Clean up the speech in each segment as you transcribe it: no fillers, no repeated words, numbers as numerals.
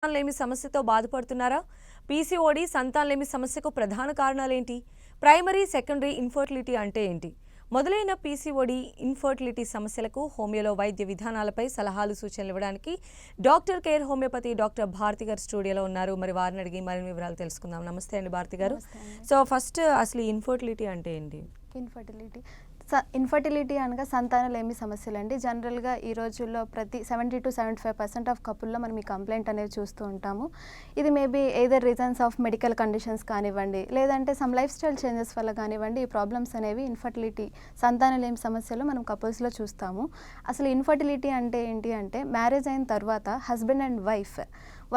సంతానలేమి సమస్యతో బాధపడుతున్నారా? పీసీఓడి సంతానలేమి సమస్యకు ప్రధాన కారణాలేంటి? ప్రైమరీ, సెకండరీ ఇన్ఫర్టిలిటీ అంటే ఏంటి? మొదలైన పీసీఓడి, ఇన్ఫర్టిలిటీ సమస్యలకు హోమియోలో వైద్య విధానాలపై సలహాలు, సూచనలు ఇవ్వడానికి doctor care homeopathy doctor Bharathi గారు స్టూడియోలో ఉన్నారు. మరి వారిని అడిగి మరిన్ని వివరాలు తెలుసుకుందాం. నమస్తే అండి భారతి గారు. సో ఫస్ట్ అసలు ఇన్ఫర్టిలిటీ అంటే ఏంటి? ఇన్ఫర్టిలిటీ అనగా సంతానలేమి సమస్యలండి. జనరల్గా ఈ రోజుల్లో ప్రతి 70-75% ఆఫ్ కపుల్లో మనం ఈ కంప్లైంట్ అనేది చూస్తూ ఉంటాము. ఇది maybe either reasons of medical conditions కానివ్వండి, లేదంటే సమ్ లైఫ్ స్టైల్ చేంజెస్ వల్ల కానివ్వండి, ఈ ప్రాబ్లమ్స్ అనేవి ఇన్ఫర్టిలిటీ సంతానలేమి సమస్యలు మనం కపుల్స్లో చూస్తాము. అసలు ఇన్ఫర్టిలిటీ అంటే ఏంటి అంటే, మ్యారేజ్ అయిన తర్వాత హస్బెండ్ అండ్ వైఫ్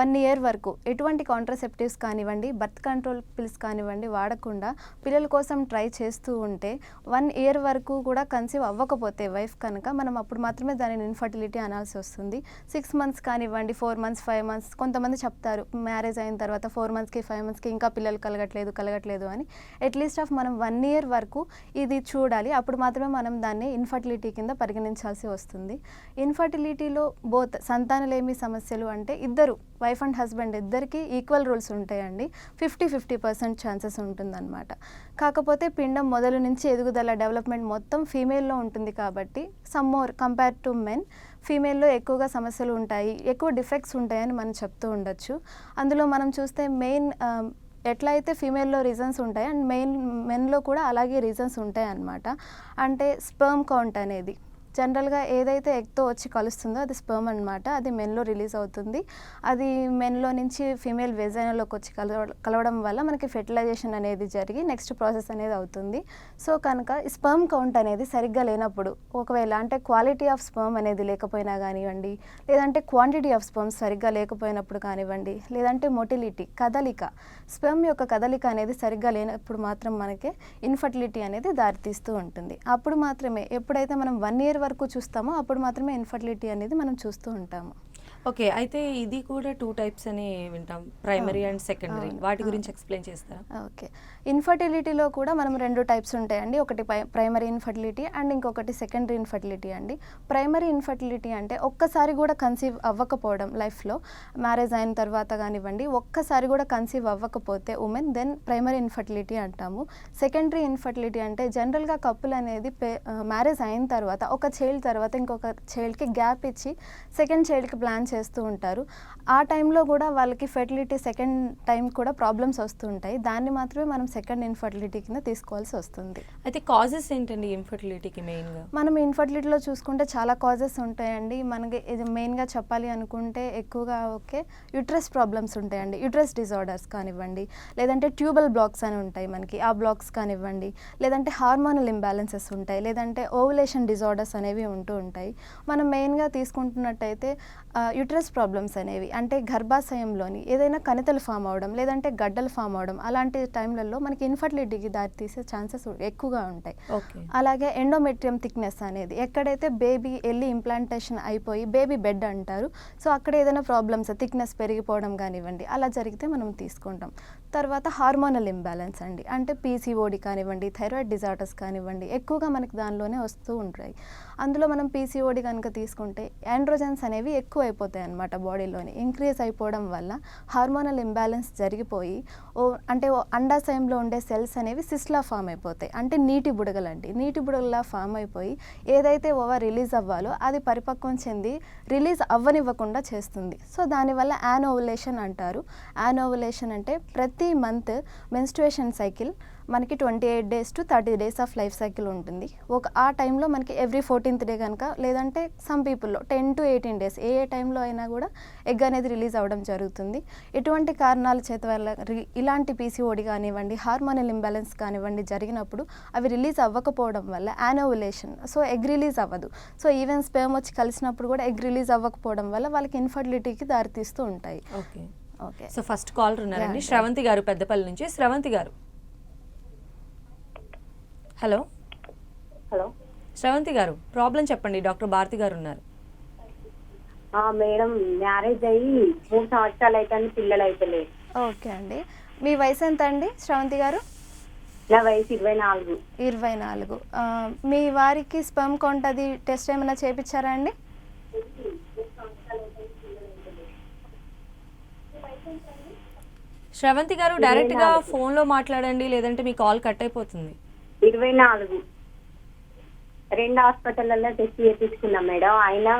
1 ఇయర్ వరకు ఎటువంటి కాంట్రాసెప్టివ్స్ కానివ్వండి, బర్త్ కంట్రోల్ పిల్స్ కానివ్వండి వాడకుండా పిల్లల కోసం ట్రై చేస్తూ ఉంటే 1 ఇయర్ వరకు కూడా కన్సీవ్ అవ్వకపోతే వైఫ్ కనుక మనం అప్పుడు మాత్రమే దానిని ఇన్ఫర్టిలిటీ అనాల్సి వస్తుంది. 6 మంత్స్ కానివ్వండి, 4 మంత్స్, 5 మంత్స్, కొంతమంది చెప్తారు మ్యారేజ్ అయిన తర్వాత 4 మంత్స్కి 5 మంత్స్కి ఇంకా పిల్లలు కలగట్లేదు అని. అట్లీస్ట్ మనం 1 ఇయర్ వరకు ఇది చూడాలి. అప్పుడు మాత్రమే మనం దాన్ని ఇన్ఫర్టిలిటీ కింద పరిగణించాల్సి వస్తుంది. ఇన్ఫర్టిలిటీలో బోత్ సంతానలేమి సమస్యలు అంటే ఇద్దరు వైఫ్ అండ్ హస్బెండ్ ఇద్దరికి ఈక్వల్ రూల్స్ ఉంటాయండి. 50-50% ఛాన్సెస్ ఉంటుందన్నమాట. కాకపోతే పిండం మొదలు నుంచి ఎదుగుదల, డెవలప్మెంట్ మొత్తం ఫీమేల్లో ఉంటుంది కాబట్టి some more compare to men ఫీమేల్లో ఎక్కువగా సమస్యలు ఉంటాయి, ఎక్కువ డిఫెక్ట్స్ ఉంటాయని మనం చెప్తూ ఉండొచ్చు. అందులో మనం చూస్తే మెయిన్ ఎట్లా అయితే ఫీమేల్లో రీజన్స్ ఉంటాయి అండ్ మెన్లో కూడా అలాగే రీజన్స్ ఉంటాయి అన్నమాట. అంటే స్పర్మ్ కౌంట్ అనేది జనరల్గా ఏదైతే ఎగ్తో వచ్చి కలుస్తుందో అది స్పర్మ్ అనమాట. అది మెన్లో రిలీజ్ అవుతుంది. అది మెన్లో నుంచి ఫీమేల్ వెజైనాలోకి వచ్చి కలవడం వల్ల మనకి ఫెర్టిలైజేషన్ అనేది జరిగి నెక్స్ట్ ప్రాసెస్ అనేది అవుతుంది. సో కనుక ఈ స్పర్మ్ కౌంట్ అనేది సరిగ్గా లేనప్పుడు, ఒకవేళ అంటే క్వాలిటీ ఆఫ్ స్పర్మ్ అనేది లేకపోయినా కానివ్వండి, లేదంటే క్వాంటిటీ ఆఫ్ స్పర్మ్ సరిగ్గా లేకపోయినప్పుడు కానివ్వండి, లేదంటే మొటిలిటీ కదలిక, స్పర్మ్ యొక్క కదలిక అనేది సరిగ్గా లేనప్పుడు మాత్రం మనకి ఇన్ఫర్టిలిటీ అనేది దారితీస్తూ ఉంటుంది. అప్పుడు మాత్రమే ఎప్పుడైతే మనం 1 ఇయర్ వరకు చూస్తామో అప్పుడు మాత్రమే ఇన్ఫర్టిలిటీ అనేది మనం చూస్తూ ఉంటాము. ఓకే, అయితే ఇది కూడా 2 టైప్స్ అని వింటాం, ప్రైమరీ అండ్ సెకండరీ. వాటి గురించి ఎక్స్ప్లెయిన్ చేస్తారా? ఓకే, ఇన్ఫర్టిలిటీలో కూడా మనం 2 టైప్స్ ఉంటాయండి. ఒకటి ప్రైమరీ ఇన్ఫర్టిలిటీ అండ్ ఇంకొకటి సెకండరీ ఇన్ఫర్టిలిటీ అండి. ప్రైమరీ ఇన్ఫర్టిలిటీ అంటే ఒక్కసారి కూడా కన్సీవ్ అవ్వకపోవడం, లైఫ్లో మ్యారేజ్ అయిన తర్వాత కానివ్వండి ఒక్కసారి కూడా కన్సీవ్ అవ్వకపోతే ఉమెన్, దెన్ ప్రైమరీ ఇన్ఫర్టిలిటీ అంటాము. సెకండరీ ఇన్ఫర్టిలిటీ అంటే జనరల్గా కపుల్ అనేది మ్యారేజ్ అయిన తర్వాత ఒక చైల్డ్ తర్వాత ఇంకొక చైల్డ్కి గ్యాప్ ఇచ్చి సెకండ్ చైల్డ్కి ప్లాన్ చేస్తూ ఉంటారు. ఆ టైంలో కూడా వాళ్ళకి ఫెర్టిలిటీ సెకండ్ టైం కూడా ప్రాబ్లమ్స్ వస్తూ ఉంటాయి. దాన్ని మాత్రమే మనం సెకండ్ ఇన్ఫర్టిలిటీ కింద తీసుకోవాల్సి వస్తుంది. అయితే కాజెస్ ఏంటండి ఇన్ఫర్టిలిటీకి మెయిన్గా? మనం ఇన్ఫర్టిలిటీలో చూసుకుంటే చాలా కాజెస్ ఉంటాయండి. మనకి ఇది మెయిన్గా చెప్పాలి అనుకుంటే ఎక్కువగా యూట్రస్ ప్రాబ్లమ్స్ ఉంటాయండి. యూట్రస్ డిజార్డర్స్ కానివ్వండి, లేదంటే ట్యూబల్ బ్లాక్స్ అని ఉంటాయి మనకి, ఆ బ్లాక్స్ కానివ్వండి, లేదంటే హార్మోనల్ ఇంబ్యాలెన్సెస్ ఉంటాయి, లేదంటే ఓవులేషన్ డిజార్డర్స్ అనేవి ఉంటూ ఉంటాయి. మనం మెయిన్గా తీసుకుంటున్నట్టయితే యూట్రస్ ప్రాబ్లమ్స్ అనేవి అంటే గర్భాశయంలోని ఏదైనా కణితలు ఫామ్ అవడం, లేదంటే గడ్డలు ఫామ్ అవడం, అలాంటి టైంలలో మనకి ఇన్ఫర్టిలిటీకి దారితీసే ఛాన్సెస్ ఎక్కువగా ఉంటాయి. అలాగే ఎండోమెట్రియం థిక్నెస్ అనేది ఎక్కడైతే బేబీ వెళ్ళి ఇంప్లాంటేషన్ అయిపోయి బేబీ బెడ్ అంటారు, సో అక్కడ ఏదైనా ప్రాబ్లమ్స్ థిక్నెస్ పెరిగిపోవడం కానివ్వండి అలా జరిగితే మనం తీసుకుంటాం. తర్వాత హార్మోనల్ ఇంబ్యాలెన్స్ అండి, అంటే పీసీఓడి కానివ్వండి, థైరాయిడ్ డిజార్డర్స్ కానివ్వండి ఎక్కువగా మనకి దానిలోనే వస్తూ ఉంటాయి. అందులో మనం పీసీఓడి కనుక తీసుకుంటే ఆండ్రోజన్స్ అనేవి ఎక్కువ అయిపోతాయి అన్నమాట బాడీలోని. ఇంక్రీజ్ అయిపోవడం వల్ల హార్మోనల్ ఇంబ్యాలెన్స్ జరిగిపోయి అంటే అండాశయంలో ఉండే సెల్స్ అనేవి సిస్లా ఫామ్ అయిపోతాయి. అంటే నీటి బుడగలండి, నీటి బుడగలా ఫామ్ అయిపోయి ఏదైతే ఓవర్ రిలీజ్ అవ్వాలో అది పరిపక్వం చెంది రిలీజ్ అవ్వనివ్వకుండా చేస్తుంది. సో దానివల్ల యానోవులేషన్ అంటారు. యానోవులేషన్ అంటే ప్రతి మంత్ మెన్స్ట్రుయేషన్ సైకిల్ మనకి 28 days to 30 days of life cycle ఉంటుంది. ఆ టైంలో మనకి ఎవ్రీ 14th డే కనుక, లేదంటే సమ్ పీపుల్లో 10 to 18 days ఏ టైంలో అయినా కూడా ఎగ్ అనేది రిలీజ్ అవ్వడం జరుగుతుంది. ఎటువంటి కారణాల చేత వల్ల ఇలాంటి పీసీఓడి కానివ్వండి, హార్మోనల్ ఇంబ్యాలెన్స్ కానివ్వండి జరిగినప్పుడు అవి రిలీజ్ అవ్వకపోవడం వల్ల యానోవులేషన్, సో ఎగ్ రిలీజ్ అవ్వదు. సో ఈవెన్ స్పెర్మ్ వచ్చి కలిసినప్పుడు కూడా ఎగ్ రిలీజ్ అవ్వకపోవడం వల్ల వాళ్ళకి ఇన్ఫర్టిలిటీకి దారితీస్తూ ఉంటాయి. ఓకే, సో ఫస్ట్ కాలర్ ఉన్నారండి, శ్రవంతి గారు పెద్దపల్లి నుంచి. శ్రవంతి గారు, హలో. హలో శ్రవంతి గారు, ప్రాబ్లం చెప్పండి, డాక్టర్ భారతి గారు ఉన్నారు. మేడం, మ్యారేజ్ అయ్యి 3 సంవత్సరాలు అయితే పిల్లలు అయితే. ఓకే అండి, మీ వయసు ఎంత అండి శ్రవంతి గారు? నా వయసు 24. 24. మీ వారికి స్పెర్మ్ కౌంట్ అది టెస్ట్ ఏమైనా చేయించారా అండి? శ్రవంతి గారు డైరెక్ట్గా ఫోన్లో మాట్లాడండి, లేదంటే మీ కాల్ కట్ అయిపోతుంది. 24 2 హాస్పిటల్లో టెస్ట్ చేయించుకున్నాం మేడం. అయినా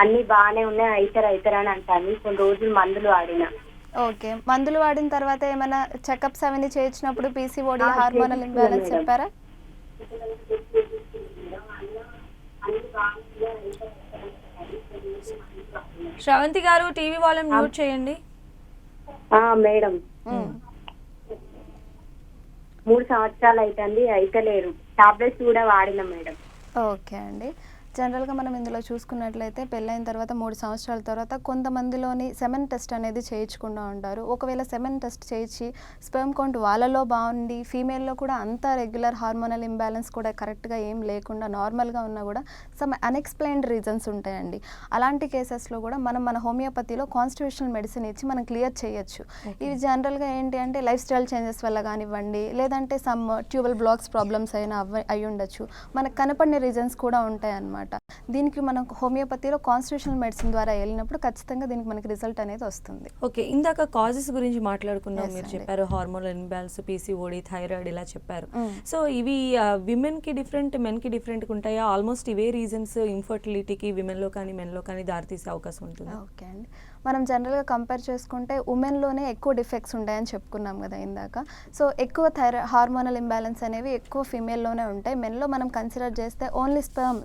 అన్ని బాగానే ఉన్నాయి, అవుతారని అంటాను. కొన్ని రోజులు మందులు వాడిన. ఓకే, మందులు వాడిన తర్వాత ఏమైనా చెకప్స్ అవన్నీ చేయించినప్పుడు పీసీఓడి ఆ, హార్మోనల్ చేయించుకున్నాం ఇంబ్యాలెన్స్ మేడం. చెప్పారా? శ్రవంతి గారు టీవీ వాల్యూమ్ మ్యూట్ చేయండి. మేడం 3 సంవత్సరాలు అవుతుంది, అయితలేరు. టాబ్లెట్స్ కూడా వాడిన మేడం. ఓకే అండి. జనరల్గా మనం ఇందులో చూసుకున్నట్లయితే పెళ్ళైన తర్వాత 3 సంవత్సరాల తర్వాత కొంతమందిలోని సెమెన్ టెస్ట్ అనేది చేయించకుండా ఉంటారు. ఒకవేళ సెమెన్ టెస్ట్ చేయించి స్పెర్మ్ కౌంట్ వాళ్ళలో బాగుండి ఫీమేల్లో కూడా అంతా రెగ్యులర్ హార్మోనల్ ఇంబ్యాలెన్స్ కూడా కరెక్ట్గా ఏం లేకుండా నార్మల్గా ఉన్నా కూడా సమ్ అన్ఎక్స్ప్లెయిన్డ్ రీజన్స్ ఉంటాయండి. అలాంటి కేసెస్లో కూడా మనం మన హోమియోపతిలో కాన్స్టిట్యూషనల్ మెడిసిన్ ఇచ్చి మనం క్లియర్ చేయొచ్చు. ఇవి జనరల్గా ఏంటి అంటే లైఫ్ స్టైల్ చేంజెస్ వల్ల కానివ్వండి, లేదంటే సమ్ ట్యూబల్ బ్లాక్స్ ప్రాబ్లమ్స్ అయినా అయి ఉండొచ్చు. మనకు కనపడిన రీజన్స్ కూడా ఉంటాయి అన్నమాట. దీనికి మనం హోమియోపతిలో కాన్స్టిట్యూషనల్ మెడిసిన్ ద్వారా వెళ్ళినప్పుడు ఖచ్చితంగా దీనికి మనకి రిజల్ట్ అనేది వస్తుంది. ఓకే, ఇందాక కాజెస్ గురించి మాట్లాడుకున్నాం. Yes మీరు అండి. చెప్పారు హార్మోనల్ ఇంబ్యాలెన్స్, పీసీఓడి, థైరాయిడ్ ఇలా చెప్పారు. సో ఇవి విమెన్కి డిఫరెంట్, మెన్కి డిఫరెంట్గా ఉంటాయా? ఆల్మోస్ట్ ఇవే రీజన్స్ ఇన్ఫర్టిలిటీకి విమెన్లో కానీ మెన్లో కానీ దారితీసే అవకాశం ఉంటుంది. ఓకే అండి. మనం జనరల్గా కంపేర్ చేసుకుంటే ఉమెన్లోనే ఎక్కువ డిఫెక్ట్స్ ఉంటాయని చెప్పుకున్నాం కదా ఇందాక. సో ఎక్కువ హార్మోనల్ ఇంబ్యాలెన్స్ అనేవి ఎక్కువ ఫీమేల్లోనే ఉంటాయి. మెన్లో మనం కన్సిడర్ చేస్తే ఓన్లీ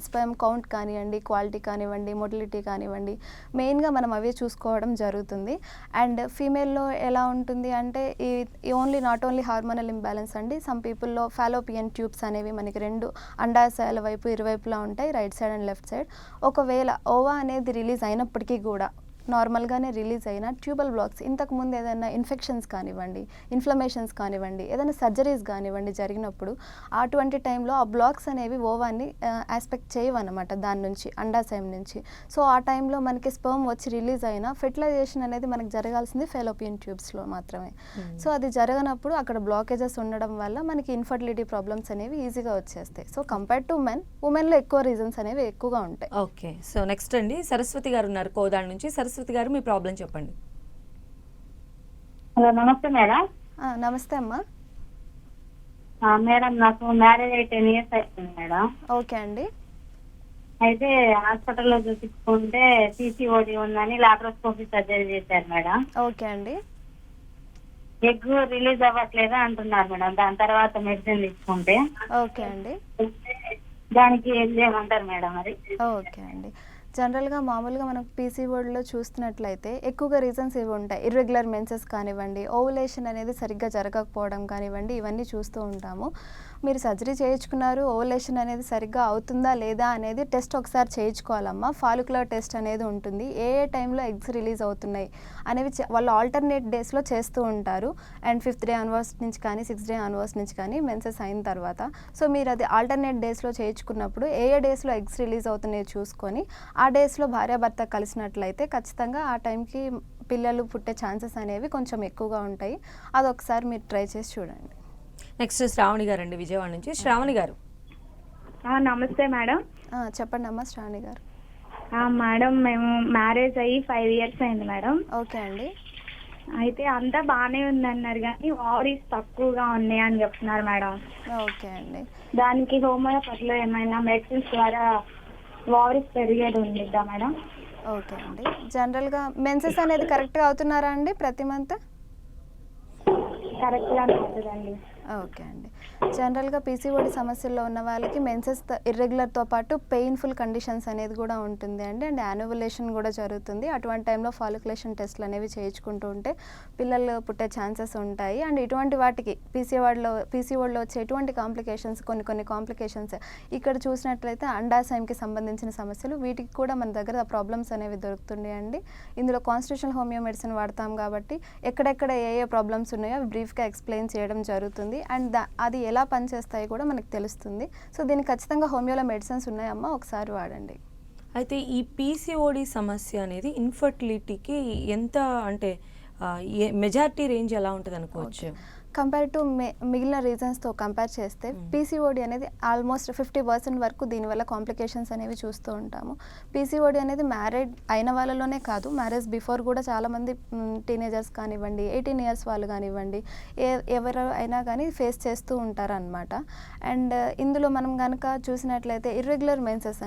స్పెర్మ్ కౌంట్ కానివ్వండి, క్వాలిటీ కానివ్వండి, మొటిలిటీ కానివ్వండి, మెయిన్గా మనం అవే చూసుకోవడం జరుగుతుంది. అండ్ ఫీమేల్లో ఎలా ఉంటుంది అంటే ఈ only not only hormonal imbalance అండి. సమ్ పీపుల్లో ఫాలోపియన్ ట్యూబ్స్ అనేవి మనకి 2 అండాశయాల వైపు ఇరువైపులా ఉంటాయి, right side and left side. ఒకవేళ ఓవా అనేది రిలీజ్ అయినప్పటికీ కూడా నార్మల్గానే రిలీజ్ అయిన ట్యూబల్ బ్లాక్స్ ఇంతకుముందు ఏదైనా ఇన్ఫెక్షన్స్ కానివ్వండి, ఇన్ఫ్లమేషన్స్ కానివ్వండి, ఏదైనా సర్జరీస్ కానివ్వండి జరిగినప్పుడు అటువంటి టైంలో ఆ బ్లాక్స్ అనేవి ఓవాన్ని ఆస్పెక్ట్ చేయవన్నమాట దాని నుంచి, అండాశయం నుంచి. సో ఆ టైంలో మనకి స్పెర్మ్ వచ్చి రిలీజ్ అయినా ఫెర్టిలైజేషన్ అనేది మనకి జరగాల్సింది ఫెలోపియన్ ట్యూబ్స్లో మాత్రమే. సో అది జరగనప్పుడు అక్కడ బ్లాకేజెస్ ఉండడం వల్ల మనకి ఇన్ఫర్టిలిటీ ప్రాబ్లమ్స్ అనేవి ఈజీగా వచ్చేస్తాయి. సో కంపేర్ టు మెన్, ఉమెన్లో ఎక్కువ రీజన్స్ అనేవి ఎక్కువగా ఉంటాయి. ఓకే, సో నెక్స్ట్ అండి సరస్వతి గారు ఉన్నారు కోదాడ నుంచి. సరస్వతి గారు మీ ప్రాబ్లం చెప్పండి. హలో, నమస్తే మేడం. నమస్తే అమ్మా. మేడం నాకు మ్యారేజ్ అయి 10 years అవుతుంది మేడం. ఓకే అండి. అయితే హాస్పిటల్లో చూపించుకుంటే పీసీఓడి ఉందని లాప్రోస్కోపీ సర్జరీ చేశారు మేడం. ఓకే అండి. ఎగ్ రిలీజ్ అవ్వట్లేదు అంటున్నారు మేడం. దాని తర్వాత మెడిసిన్ తీసుకుంటే ఓకే అండి. దానికి ఏం చేయమంటారు మేడం మరి? ఓకే అండి. జనరల్గా మామూలుగా మనం పీసీఓడిలో చూస్తున్నట్లయితే ఎక్కువగా రీజన్స్ ఇవి ఉంటాయి. ఇర్రెగ్యులర్ మెన్సెస్ కానివ్వండి, ఓవులేషన్ అనేది సరిగ్గా జరగకపోవడం కానివ్వండి, ఇవన్నీ చూస్తూ ఉంటాము. మీరు సర్జరీ చేయించుకున్నారు, ఓవులేషన్ అనేది సరిగ్గా అవుతుందా లేదా అనేది టెస్ట్ ఒకసారి చేయించుకోవాలమ్మా. ఫాలిక్యులర్ టెస్ట్ అనేది ఉంటుంది. ఏ టైంలో ఎగ్స్ రిలీజ్ అవుతున్నాయి అనేవి వాళ్ళు ఆల్టర్నేట్ డేస్లో చేస్తూ ఉంటారు. అండ్ 5th day అన్వర్స్ నుంచి కానీ 6th day అన్వర్స్ నుంచి కానీ మెన్సెస్ అయిన తర్వాత. సో మీరు అది ఆల్టర్నేట్ డేస్లో చేయించుకున్నప్పుడు ఏ డేస్లో ఎగ్స్ రిలీజ్ అవుతున్నాయో చూసుకొని ఆ డేస్లో భార్యాభర్త కలిసినట్లయితే ఖచ్చితంగా ఆ టైంకి పిల్లలు పుట్టే ఛాన్సెస్ అనేవి కొంచెం ఎక్కువగా ఉంటాయి. అదొకసారి మీరు ట్రై చేసి చూడండి. నెక్స్ట్ శ్రావణి గారు అండి విజయవాడ నుంచి. శ్రావణి గారు. నమస్తే మేడం. చెప్పండి అమ్మా శ్రావణి గారు. మేడం మేము మ్యారేజ్ అయ్యి 5 years అయింది మేడం. ఓకే అండి. అయితే అంతా బాగానే ఉందన్నారు కానీ ఓవరీస్ తక్కువగా ఉన్నాయి అని చెప్తున్నారు మేడం. ఓకే అండి. దానికి హోమియోపతిలో ఏమైనా మెడిసిన్స్ ద్వారా ఓవరీస్ పెరిగేది ఉండిద్దా మేడం? ఓకే అండి. జనరల్గా మెన్సెస్ అనేది కరెక్ట్గా అవుతున్నారా అండి ప్రతి మంత్? కరెక్ట్గానే అవుతుందండి. ఓకే అండి. జనరల్గా పీసీఓడి సమస్యల్లో ఉన్న వాళ్ళకి మెన్సెస్ ఇర్రెగ్యులర్తో పాటు పెయిన్ఫుల్ కండిషన్స్ అనేది కూడా ఉంటుంది అండి. అండ్ యాన్యువలేషన్ కూడా జరుగుతుంది. అటువంటి టైంలో ఫాలిక్యులేషన్ టెస్ట్లు అనేవి చేయించుకుంటూ ఉంటే పిల్లలు పుట్టే ఛాన్సెస్ ఉంటాయి. అండ్ ఇటువంటి వాటికి పీసీఓడిలో వచ్చే ఎటువంటి కాంప్లికేషన్స్, కొన్ని కాంప్లికేషన్స్ ఇక్కడ చూసినట్లయితే అండాశయంకి సంబంధించిన సమస్యలు, వీటికి కూడా మన దగ్గర ప్రాబ్లమ్స్ అనేవి దొరుకుతున్నాయి అండి. ఇందులో కాన్స్టిట్యూషనల్ హోమియో మెడిసిన్ వాడతాం కాబట్టి ఎక్కడెక్కడ ఏ ప్రాబ్లమ్స్ ఉన్నాయో అవి బ్రీఫ్గా ఎక్స్ప్లెయిన్ చేయడం జరుగుతుంది. అండ్ అది ఎలా పనిచేస్తాయో కూడా మనకు తెలుస్తుంది. సో దీనికి ఖచ్చితంగా హోమియోలో మెడిసిన్స్ ఉన్నాయమ్మా, ఒకసారి వాడండి. అయితే ఈ పీసీఓడి సమస్య అనేది ఇన్ఫర్టిలిటీకి ఎంత అంటే మెజారిటీ రేంజ్ ఎలా ఉంటుంది అనుకోవచ్చు? కంపేర్ టు మిగిలిన రీజన్స్తో కంపేర్ చేస్తే పీసీఓడి అనేది ఆల్మోస్ట్ 50% వరకు దీనివల్ల కాంప్లికేషన్స్ అనేవి చూస్తూ ఉంటాము. పీసీఓడి అనేది మ్యారేడ్ అయిన వాళ్ళలోనే కాదు, మ్యారేజ్ బిఫోర్ కూడా చాలామంది టీనేజర్స్ కానివ్వండి, 18 ఇయర్స్ వాళ్ళు కానివ్వండి, ఎవరు అయినా కానీ ఫేస్ చేస్తూ ఉంటారనమాట. అండ్ ఇందులో మనం కనుక చూసినట్లయితే ఇర్రెగ్యులర్ మెన్సెస్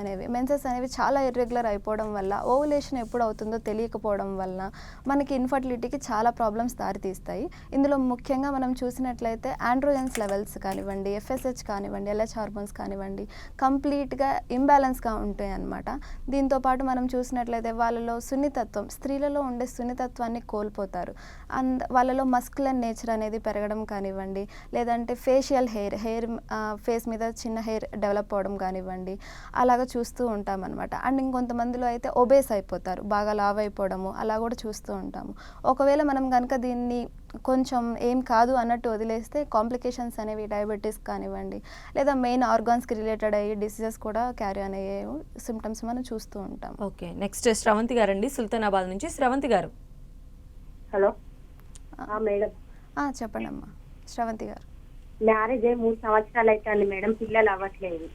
అనేవి చాలా ఇర్రెగ్యులర్ అయిపోవడం వల్ల, ఓవులేషన్ ఎప్పుడు అవుతుందో తెలియకపోవడం వలన మనకి ఇన్ఫర్టిలిటీకి చాలా ప్రాబ్లమ్స్ దారితీస్తాయి. ఇందులో ముఖ్యంగా మనం చూసినట్లయితే ఆండ్రోజన్స్ లెవెల్స్ కానివ్వండి, ఎఫ్ఎస్హెచ్ కానివ్వండి, ఎల్హెచ్ హార్మోన్స్ కానివ్వండి కంప్లీట్గా ఇంబ్యాలెన్స్గా ఉంటాయి అన్నమాట. దీంతోపాటు మనం చూసినట్లయితే వాళ్ళలో సున్నితత్వం, స్త్రీలలో ఉండే సున్నితత్వాన్ని కోల్పోతారు. అండ్ వాళ్ళలో మస్కులర్ నేచర్ అనేది పెరగడం కానివ్వండి, లేదంటే ఫేషియల్ హెయిర్ ఫేస్ మీద చిన్న హెయిర్ డెవలప్ అవ్వడం కానివ్వండి, అలాగా చూస్తూ ఉంటామన్నమాట. అండ్ ఇంకొంతమందిలో అయితే ఒబేస్ అయిపోతారు, బాగా లావ్ అయిపోవడము అలా కూడా చూస్తూ ఉంటాము. ఒకవేళ మనం కనుక దీన్ని కొంచెం ఏం కాదు అన్నట్టు వదిలేస్తే కాంప్లికేషన్స్ అనేవి డయాబెటీస్ కానివ్వండి, లేదా మెయిన్ ఆర్గాన్స్కి రిలేటెడ్ అయ్యి డిసీజెస్ కూడా క్యారీ అయ్యే సిమ్టమ్స్ మనం చూస్తూ ఉంటాం. ఓకే, నెక్స్ట్ శ్రవంతి గారండి సుల్తానాబాద్ నుంచి. శ్రవంతి గారు. Hello madam. చెప్పండి అమ్మా శ్రవంతి గారు. మ్యారేజ్ 3 సంవత్సరాలు అవుతుంది మేడం, పిల్లలు అవ్వట్లేదు.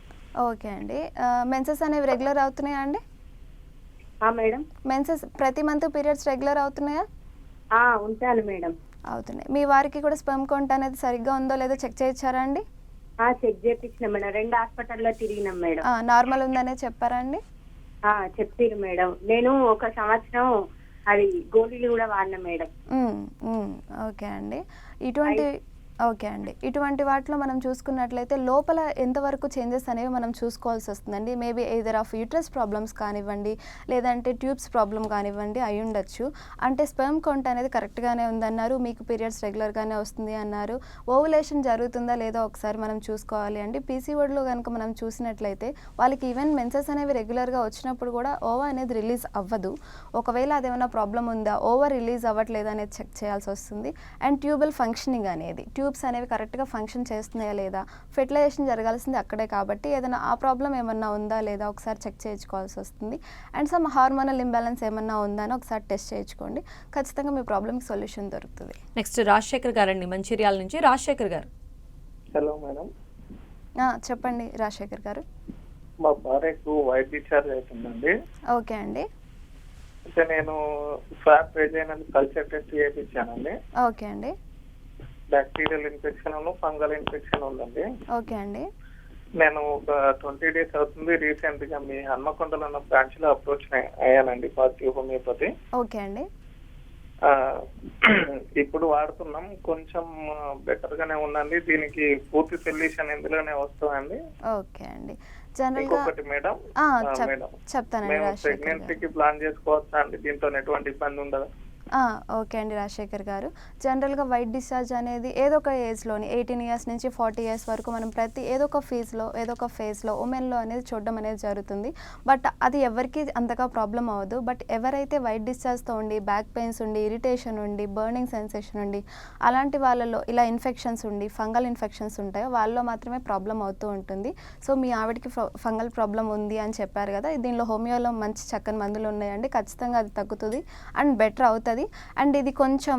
ఓకే అండి. మెన్సెస్ అనేవి రెగ్యులర్ అవుతున్నాయా అండి? మేడం. మెన్సెస్ ప్రతి మంత్ పీరియడ్స్ రెగ్యులర్ అవుతున్నాయా? ఉంటాను మేడం. అవుతున్నాయి. మీ వారికి కూడా స్పెర్మ్ కౌంట్ అనేది సరిగ్గా ఉందో లేదో చెక్ చేయించారా అండి? చెక్ చేయించిన మేడం, 2 హాస్పిటల్లో తిరిగినాం మేడం. నార్మల్ ఉందనే చెప్పారా అండి? చెప్పారు మేడం. నేను 1 సంవత్సరం అది గోళీలు కూడా వాడినా మేడం. ఓకే అండి. ఇటువంటి వాటిలో మనం చూసుకున్నట్లయితే లోపల ఎంతవరకు చేంజెస్ అనేవి మనం చూసుకోవాల్సి వస్తుందండి. Maybe either of uterus problems కానివ్వండి, లేదంటే ట్యూబ్స్ ప్రాబ్లం కానివ్వండి అయి ఉండొచ్చు. అంటే స్పెర్మ్ కౌంట్ అనేది కరెక్ట్గానే ఉందన్నారు, మీకు పీరియడ్స్ రెగ్యులర్గానే వస్తుంది అన్నారు. ఓవులేషన్ జరుగుతుందా లేదా ఒకసారి మనం చూసుకోవాలి అండి. పీసీఓడిలో కనుక మనం చూసినట్లయితే వాళ్ళకి ఈవెన్ మెన్సెస్ అనేవి రెగ్యులర్గా వచ్చినప్పుడు కూడా ఓవా అనేది రిలీజ్ అవ్వదు. ఒకవేళ అదేమైనా ప్రాబ్లం ఉందా, ఓవర్ రిలీజ్ అవ్వట్లేదు అనేది చెక్ చేయాల్సి వస్తుంది. అండ్ ట్యూబల్ ఫంక్షనింగ్ అనేది, ట్యూబ్స్ అనేవి కరెక్ట్గా ఫంక్షన్ చేస్తున్నాయా లేదా, ఫెర్టిలైజేషన్ జరగాల్సింది అక్కడే కాబట్టి ఏదైనా ఆ ప్రాబ్లం ఏమన్నా ఉందా లేదా ఒకసారి చెక్ చేయించుకోవాల్సి వస్తుంది. అండ్ సమ్ హార్మోనల్ ఇంబ్యాలెన్స్ ఏమన్నా ఉందా అని ఒకసారి టెస్ట్ చేయించుకోండి, ఖచ్చితంగా మీ ప్రాబ్లమ్కి సొల్యూషన్ దొరుకుతుంది. నెక్స్ట్ రాజశేఖర్ గారండి మంచిర్యాల నుంచి. రాజశేఖర్ గారు. Hello madam. చెప్పండి రాజశేఖర్ గారు. మా భార్యకు వైట్ డిశ్చార్జ్ అవుతుందండి. ఓకే అండి. అయితే నేను స్వాబ్ వెజైనల్ కల్చర్ టెస్ట్ చేయించానండి. ఓకే అండి. బ్యాక్టీరియల్ ఇన్ఫెక్షన్ ఫంగల్ ఇన్ఫెక్షన్ ఉందండి. ఓకే అండి. నేను ఒక 20 డేస్ అవుతుంది రీసెంట్ గా మీ హన్మకొండలో ఉన్న బ్రాంచ్ లో అప్రోచ్ అయ్యానండి పాజిటివ్ హోమియోపతి. ఓకే అండి. ఇప్పుడు వాడుతున్నాం, కొంచెం బెటర్ గానే ఉందండి. దీనికి పూర్తి సొల్యూషన్ ఇందులోనే వస్తుందండి. ఓకే అండి. జనరల్గా ఇంకొకటి మేడం, చెప్తానండి. మేము ప్రెగ్నెన్సీకి ప్లాన్ చేసుకోవచ్చా అండి? దీంతో ఎటువంటి ఇబ్బంది ఉండదు? ఓకే అండి రాజశేఖర్ గారు. జనరల్గా వైట్ డిశ్చార్జ్ అనేది ఏదో ఒక ఏజ్లోని 18 ఇయర్స్ నుంచి 40 ఇయర్స్ వరకు మనం ఏదో ఒక ఫేజ్లో ఉమెన్లో అనేది చూడడం అనేది జరుగుతుంది. బట్ అది ఎవరికి అంతగా ప్రాబ్లం అవ్వదు. బట్ ఎవరైతే వైట్ డిశ్చార్జ్తో ఉండి, బ్యాక్ పెయిన్స్ ఉండి, ఇరిటేషన్ ఉండి, బర్నింగ్ సెన్సేషన్ ఉండి, అలాంటి వాళ్ళలో ఇలా ఇన్ఫెక్షన్స్ ఉండి, ఫంగల్ ఇన్ఫెక్షన్స్ ఉంటాయో వాళ్ళలో మాత్రమే ప్రాబ్లం అవుతూ ఉంటుంది. సో మీ ఆవిడకి ఫంగల్ ప్రాబ్లం ఉంది అని చెప్పారు కదా, దీనిలో హోమియోలో మంచి చక్కని మందులు ఉన్నాయండి, ఖచ్చితంగా అది తగ్గుతుంది అండ్ బెటర్ అవుతుంది. అండ్ ఇది కొంచెం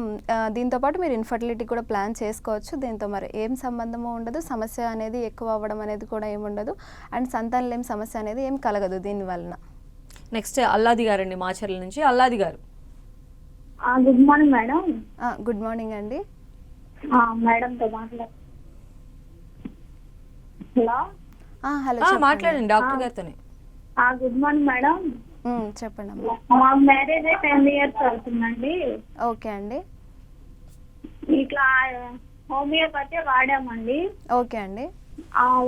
దీంతోపాటు మీరు ఇన్ఫర్టిలిటీ కూడా ప్లాన్ చేసుకోవచ్చు. దీంతో మరి ఏం సంబంధము ఉండదు, సమస్య అనేది ఎక్కువ అవ్వడం అనేది కూడా ఏముండదు, అండ్ సంతానలేమి సమస్య అనేది ఏం కలగదు దీనివలన. నెక్స్ట్ అల్లాది గారండి మాచర్ల నుంచి. అల్లాది గారు. Good morning madam. Good morning అండి. మేడంతో మాట్లాడు. హలో. హలో మాట్లాడండి డాక్టర్ గారితోనే. Good morning madam. చెప్పండి అమ్మా. మా మ్యారేజ్ 10 ఇయర్స్ అవుతుందండి. ఓకే అండి. ఇట్లా హోమియోపతి వాడామండి. ఓకే అండి.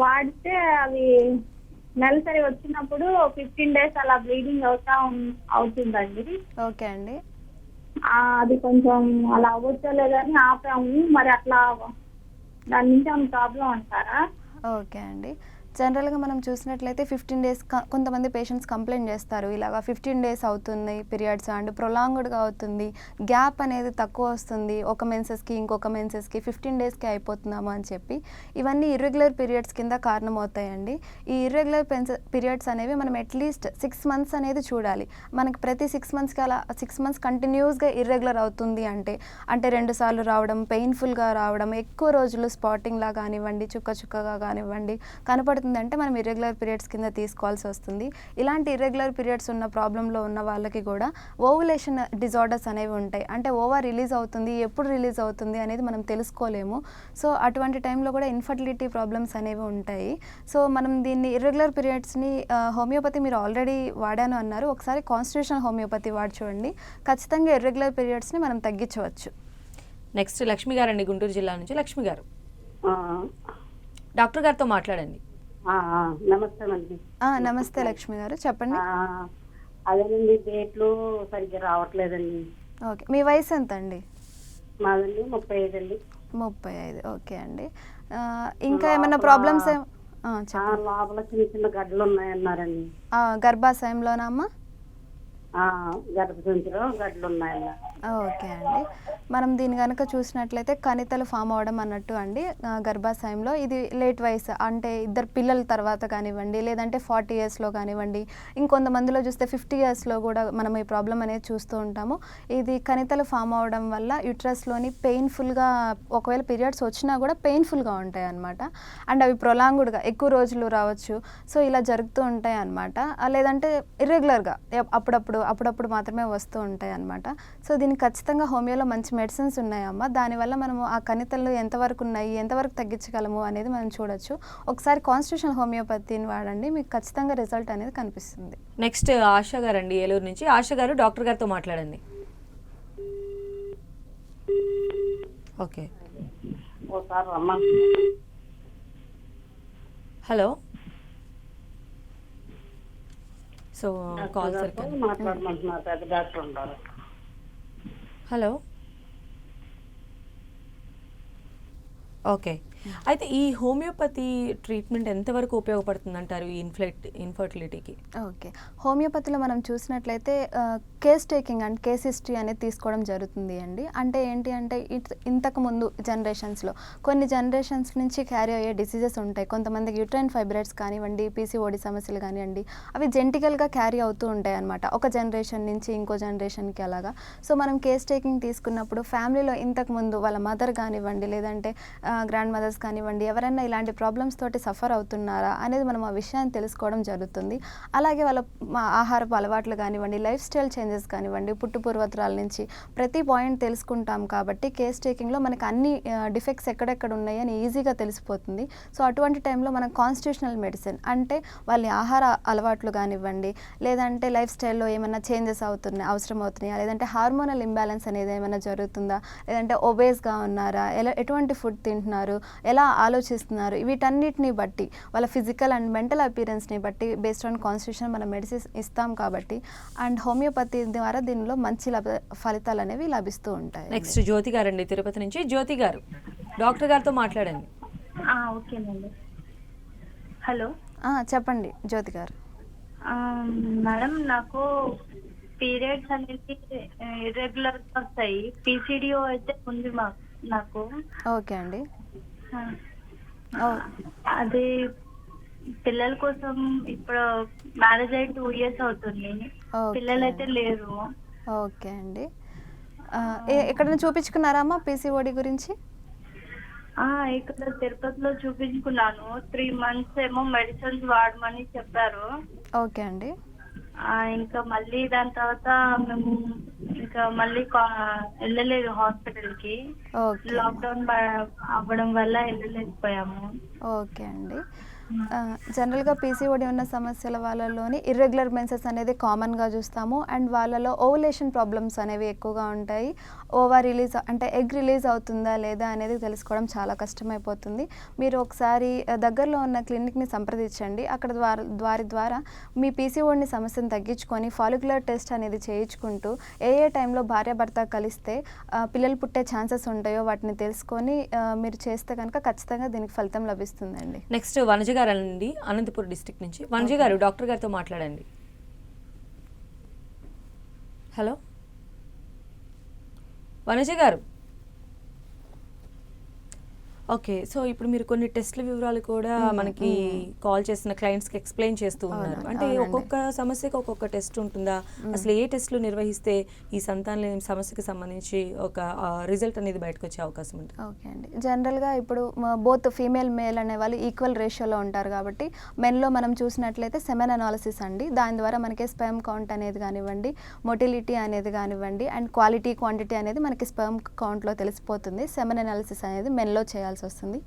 వాడితే అవి నెలసరి వచ్చినప్పుడు 15 డేస్ అలా బ్లీడింగ్ అవుతుందండి. ఓకే అండి. అది కొంచెం అలా అవ్వలేదని ఆపాము. మరి అట్లా దాని నుంచి ఏమైనా ప్రాబ్లం అంటారా? ఓకే అండి. జనరల్గా మనం చూసినట్లయితే 15 డేస్ కొంతమంది పేషెంట్స్ కంప్లైంట్ చేస్తారు, ఇలాగా 15 డేస్ అవుతుంది పీరియడ్స్ అండ్ ప్రొలాంగ్డ్గా అవుతుంది, గ్యాప్ అనేది తక్కువ వస్తుంది, ఒక మెన్సెస్కి ఇంకొక మెన్సెస్కి 15 డేస్కి అయిపోతున్నాము అని చెప్పి. ఇవన్నీ ఇర్రెగ్యులర్ పీరియడ్స్ కింద కారణమవుతాయండి. ఈ ఇర్రెగ్యులర్ పీరియడ్స్ అనేవి మనం అట్లీస్ట్ 6 మంత్స్ అనేది చూడాలి. మనకి ప్రతి 6 మంత్స్కి అలా 6 మంత్స్ కంటిన్యూస్గా ఇర్రెగ్యులర్ అవుతుంది అంటే 2 సార్లు రావడం, పెయిన్ఫుల్గా రావడం, ఎక్కువ రోజులు స్పాటింగ్లా కానివ్వండి, చుక్కగా కానివ్వండి కనపడుతుందంటే మనం ఇర్రెగ్యులర్ పీరియడ్స్ కింద తీసుకోవాల్సి వస్తుంది. ఇలాంటి ఇర్రెగ్యులర్ పీరియడ్స్ ఉన్న ప్రాబ్లంలో ఉన్న వాళ్ళకి కూడా ఓవులేషన్ డిజార్డర్స్ అనేవి ఉంటాయి. అంటే ఓవర్ రిలీజ్ అవుతుంది, ఎప్పుడు రిలీజ్ అవుతుంది అనేది మనం తెలుసుకోలేము. సో అటువంటి టైంలో కూడా ఇన్ఫర్టిలిటీ ప్రాబ్లమ్స్ అనేవి ఉంటాయి. సో మనం దీన్ని ఇర్రెగ్యులర్ పీరియడ్స్ని హోమియోపతి మీరు ఆల్రెడీ వాడాను అన్నారు, ఒకసారి కాన్స్టిట్యూషనల్ హోమియోపతి వాడి చూడండి, ఖచ్చితంగా ఇర్రెగ్యులర్ పీరియడ్స్ని మనం తగ్గించవచ్చు. నెక్స్ట్ లక్ష్మి గారండి, గుంటూరు జిల్లా నుంచి. లక్ష్మి గారు, డాక్టర్ గారితో మాట్లాడండి. నమస్తే అండి. నమస్తే లక్ష్మి గారు, చెప్పండి. అదేనండి, డేట్లు సరిగ్గా రావట్లేదండి. ఓకే, మీ వయసు ఎంత అండి? మాదండి 35 అండి. 35, ఓకే అండి. ఇంకా ఏమైనా ప్రాబ్లమ్స్? లోపల చిన్న చిన్న గడ్డలు ఉన్నాయన్నారండి. గర్భాశయంలోనా అమ్మా? గర్భసంచిలో గడ్డలు ఉన్నాయన్న. ఓకే అండి. మనం దీని కనుక చూసినట్లయితే కణితలు ఫామ్ అవడం అన్నట్టు అండి గర్భాశయంలో. ఇది లేట్ వయసు అంటే 2 పిల్లల తర్వాత కానివ్వండి, లేదంటే 40 ఇయర్స్లో కానివ్వండి, ఇంకొంతమందిలో చూస్తే 50 ఇయర్స్లో కూడా మనం ఈ ప్రాబ్లం అనేది చూస్తూ ఉంటాము. ఇది కణితలు ఫామ్ అవడం వల్ల యూట్రస్లోని పెయిన్ఫుల్గా, ఒకవేళ పీరియడ్స్ వచ్చినా కూడా పెయిన్ఫుల్గా ఉంటాయి అన్నమాట. అండ్ అవి ప్రొలాంగ్డ్గా ఎక్కువ రోజులు రావచ్చు. సో ఇలా జరుగుతూ ఉంటాయి అన్నమాట. లేదంటే ఇర్రెగ్యులర్గా అప్పుడప్పుడు మాత్రమే వస్తూ ఉంటాయి అన్నమాట. సో దీనికి ఖచ్చితంగా హోమియోలో మంచి మెడిసిన్స్ ఉన్నాయమ్మా. దానివల్ల మనము ఆ కణితలు ఎంతవరకు ఉన్నాయి, ఎంతవరకు తగ్గించగలము అనేది మనం చూడొచ్చు. ఒకసారి కాన్స్టిట్యూషనల్ హోమియోపతిని వాడండి, మీకు ఖచ్చితంగా రిజల్ట్ అనేది కనిపిస్తుంది. నెక్స్ట్ ఆశా గారండి, ఏలూరు నుంచి. ఆశా గారు, డాక్టర్ గారితో మాట్లాడండి. ఓకే, ఓసారి రమ్మా. హలో. సో కాల్ మాట్లాడమంటున్నారు, పెద్ద డాక్టర్ ఉన్నారు. హలో. ఓకే, అయితే ఈ హోమియోపతి ట్రీట్మెంట్ ఎంతవరకు ఉపయోగపడుతుంది అంటారు ఈ ఇన్ఫర్టిలిటీకి? ఓకే, హోమియోపతిలో మనం చూసినట్లయితే case taking and case history అనేది తీసుకోవడం జరుగుతుంది అండి. అంటే ఏంటి అంటే ఇంతకుముందు జనరేషన్స్లో కొన్ని జనరేషన్స్ నుంచి క్యారీ అయ్యే డిసీజెస్ ఉంటాయి. కొంతమందికి యూట్రైన్ ఫైబ్రాయిడ్స్ కానివ్వండి, పీసీఓడి సమస్యలు కానివ్వండి, అవి జెనెటికల్గా క్యారీ అవుతూ ఉంటాయి అన్నమాట, ఒక జనరేషన్ నుంచి ఇంకో జనరేషన్కి అలాగా. సో మనం కేస్ టేకింగ్ తీసుకున్నప్పుడు ఫ్యామిలీలో ఇంతకుముందు వాళ్ళ మదర్ కానివ్వండి, లేదంటే గ్రాండ్ మదర్స్ కానివ్వండి, ఎవరైనా ఇలాంటి ప్రాబ్లమ్స్ తోటి సఫర్ అవుతున్నారా అనేది మనం ఆ విషయాన్ని తెలుసుకోవడం జరుగుతుంది. అలాగే వాళ్ళ ఆహారపు అలవాట్లు కానివ్వండి, లైఫ్ స్టైల్ చేంజెస్ కానివ్వండి, పుట్టుపూర్వత్రాల నుంచి ప్రతి పాయింట్ తెలుసుకుంటాం కాబట్టి కేస్ టేకింగ్లో మనకి అన్ని డిఫెక్ట్స్ ఎక్కడెక్కడ ఉన్నాయి అని ఈజీగా తెలిసిపోతుంది. సో అటువంటి టైంలో మనం కాన్స్టిట్యూషనల్ మెడిసిన్ అంటే వాళ్ళ ఆహార అలవాట్లు కానివ్వండి, లేదంటే లైఫ్ స్టైల్లో ఏమైనా చేంజెస్ అవసరం అవుతున్నాయా, లేదంటే హార్మోనల్ ఇంబ్యాలెన్స్ అనేది ఏమైనా జరుగుతుందా, లేదంటే ఒబేస్గా ఉన్నారా, ఎటువంటి ఫుడ్ తింటున్నారు, ఎలా ఆలోచిస్తున్నారు, వీటన్నిటిని బట్టి వాళ్ళ ఫిజికల్ అండ్ మెంటల్ అపీరెన్స్ని బట్టి బేస్డ్ ఆన్ కాన్స్టిట్యూషన్ మనం మెడిసిన్స్ ఇస్తాం కాబట్టి, అండ్ హోమియోపతి ద్వారా దీనిలో మంచి ఫలితాలు అనేవి లభిస్తూ ఉంటాయి. నెక్స్ట్ జ్యోతి గారండి, తిరుపతి నుంచి. జ్యోతి గారు, డాక్టర్ గారితో మాట్లాడండి. ఓకేనండి. హలో, చెప్పండి జ్యోతి గారు. మేడం, నాకు పీరియడ్స్ అనేది ఇర్రెగ్యులర్ వస్తాయి. పీసీడీఓ అయితే ఉంది నాకు. ఓకే అండి. అది పిల్లల కోసం ఇప్పుడు మ్యారేజ్ అయ్యి 2 years అవుతుంది, పిల్లలు అయితే లేరు. ఓకే అండి. ఎక్కడైనా చూపించుకున్నారా అమ్మా పీసీఓడి గురించి? ఇక్కడ తిరుపతిలో చూపించుకున్నాను. 3 months ఏమో మెడిసిన్స్ వాడమని చెప్పారు. ఓకే అండి. ఇంకా మళ్ళీ దాని తర్వాత మేము ఇంకా మళ్ళీ వెళ్ళలేదు హాస్పిటల్కి. లాక్డౌన్ అవ్వడం వల్ల వెళ్ళలేకపోయాము. ఓకే అండి. జనరల్గా పీసీఓడి ఉన్న సమస్యల వాళ్ళలోని ఇర్రెగ్యులర్ మెన్సెస్ అనేది కామన్గా చూస్తాము. అండ్ వాళ్ళలో ఓవులేషన్ ప్రాబ్లమ్స్ అనేవి ఎక్కువగా ఉంటాయి. ఓవర్ రిలీజ్ అంటే ఎగ్ రిలీజ్ అవుతుందా లేదా అనేది తెలుసుకోవడం చాలా కష్టమైపోతుంది. మీరు ఒకసారి దగ్గరలో ఉన్న క్లినిక్ని సంప్రదించండి. అక్కడ వారి ద్వారా మీ పీసీఓడి సమస్యను తగ్గించుకొని ఫాలిక్యులర్ టెస్ట్ అనేది చేయించుకుంటూ ఏ టైంలో భార్యాభర్త కలిస్తే పిల్లలు పుట్టే ఛాన్సెస్ ఉంటాయో వాటిని తెలుసుకొని మీరు చేస్తే కనుక ఖచ్చితంగా దీనికి ఫలితం లభిస్తుందండి. నెక్స్ట్ వనజ గారు అండి, అనంతపురం డిస్ట్రిక్ట్ నుంచి. వనజ గారు డాక్టర్ గారితో మాట్లాడండి. హలో వనజ గారు. ఓకే, సో ఇప్పుడు మీరు కొన్ని టెస్ట్ల వివరాలు కూడా మనకి కాల్ చేసిన క్లయింట్స్కి ఎక్స్ప్లెయిన్ చేస్తూ ఉన్నారు. అంటే ఒక్కొక్క సమస్యకు ఒక్కొక్క టెస్ట్ ఉంటుందా? అసలు ఏ టెస్ట్లు నిర్వహిస్తే ఈ సంతానలేమి సమస్యకి సంబంధించి ఒక రిజల్ట్ అనేది బయటకు వచ్చే అవకాశం ఉంటుంది? ఓకే అండి, జనరల్గా ఇప్పుడు బోత్ ఫీమేల్ మేల్ అనే వాళ్ళు ఈక్వల్ రేషియోలో ఉంటారు కాబట్టి మెన్లో మనం చూసినట్లయితే సెమెన్ అనాలిసిస్ అండి, దాని ద్వారా మనకి స్పెర్మ్ కౌంట్ అనేది కానివ్వండి, మొటిలిటీ అనేది కానివ్వండి, అండ్ క్వాలిటీ క్వాంటిటీ అనేది మనకి స్పెర్మ్ కౌంట్లో తెలిసిపోతుంది. సెమెన్ అనాలిసిస్ అనేది మెన్లో చేయాల్సి వస్తుంది.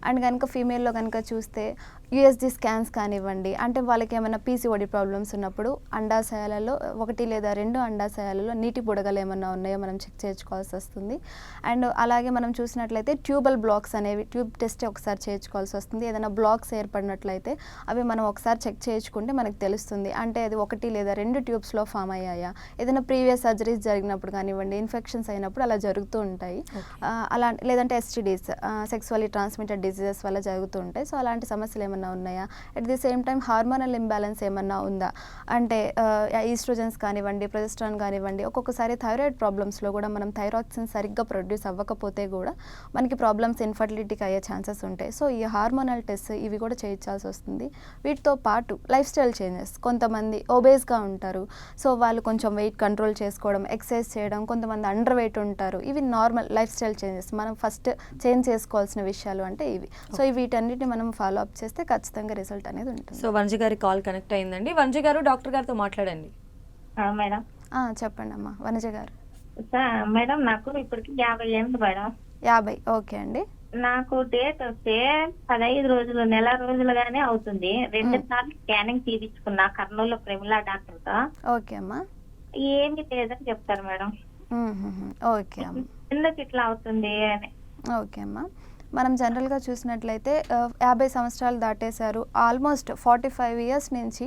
అండ్ కనుక ఫీమేల్లో కనుక చూస్తే యూఎస్జీ స్కాన్స్ కానివ్వండి, అంటే వాళ్ళకి ఏమైనా పీసీఓడి ప్రాబ్లమ్స్ ఉన్నప్పుడు అండాశయాలలో 1 లేదా 2 అండాశయాలలో నీటి బుడగలు ఏమన్నా ఉన్నాయో మనం చెక్ చేయించుకోవాల్సి వస్తుంది. అండ్ అలాగే మనం చూసినట్లయితే ట్యూబల్ బ్లాక్స్ అనేవి ట్యూబ్ టెస్ట్ ఒకసారి చేయించుకోవాల్సి వస్తుంది. ఏదైనా బ్లాక్స్ ఏర్పడినట్లయితే అవి మనం ఒకసారి చెక్ చేయించుకుంటే మనకు తెలుస్తుంది, అంటే అది 1 లేదా 2 ట్యూబ్స్లో ఫామ్ అయ్యాయా, ఏదైనా ప్రీవియస్ సర్జరీస్ జరిగినప్పుడు కానివ్వండి, ఇన్ఫెక్షన్స్ అయినప్పుడు అలా జరుగుతూ ఉంటాయి. అలా లేదంటే ఎస్టీడీస్, సెక్సువల్లీ ట్రాన్స్మిటెడ్ డిసీజెస్ వల్ల జరుగుతూ ఉంటాయి. సో అలాంటి సమస్యలు ఏమన్నా ఉన్నాయా, at the same time hormonal imbalance ఏమన్నా ఉందా, అంటే ఈస్ట్రోజన్స్ కానివ్వండి, ప్రొజెస్ట్రాన్ కానివ్వండి, ఒక్కొక్కసారి థైరాయిడ్ ప్రాబ్లమ్స్లో కూడా మనం థైరాక్సిన్ సరిగ్గా ప్రొడ్యూస్ అవ్వకపోతే కూడా మనకి ప్రాబ్లమ్స్ ఇన్ఫర్టిలిటీకి అయ్యే ఛాన్సెస్ ఉంటాయి. సో ఈ హార్మోనల్ టెస్ట్ ఇవి కూడా చేయించాల్సి వస్తుంది. వీటితో పాటు లైఫ్ స్టైల్ చేంజెస్, కొంతమంది ఒబేస్గా ఉంటారు, సో వాళ్ళు కొంచెం వెయిట్ కంట్రోల్ చేసుకోవడం, ఎక్సర్సైజ్ చేయడం, కొంతమంది అండర్ వెయిట్ ఉంటారు. ఇవి నార్మల్ లైఫ్ స్టైల్ చేంజెస్, మనం ఫస్ట్ చేంజ్ చేసుకోవాల్సిన విషయాలు అంటే ఇవి. సో వీటన్నిటిని మనం ఫాలో అప్ చేస్తే ఖచ్చితంగా రిజల్ట్ అనేది ఉంటుంది. సో వనజ గారి కాల్ కనెక్ట్ అయిందండి. వనజ గారు డాక్టర్ గారితో మాట్లాడండి. మేడం చెప్పండి అమ్మా వనజ గారు. మేడం నాకు ఇప్పటికి 50 ఏళ్ళు మేడం. 50, ఓకే అండి. నాకు డేట్ వస్తే 15 రోజులు, నెల రోజులుగానే అవుతుంది. 2 సార్లు స్కానింగ్ తీపించుకున్నా కర్నూలు ప్రమిళ డాక్టర్ తో. ఓకే అమ్మా. ఏమి లేదని చెప్తారు మేడం. ఓకే అమ్మ. ఎందుకు ఇట్లా అవుతుంది అని. ఓకే అమ్మా, మనం జనరల్గా చూసినట్లయితే 50 సంవత్సరాలు దాటేశారు, ఆల్మోస్ట్ 45 ఇయర్స్ నుంచి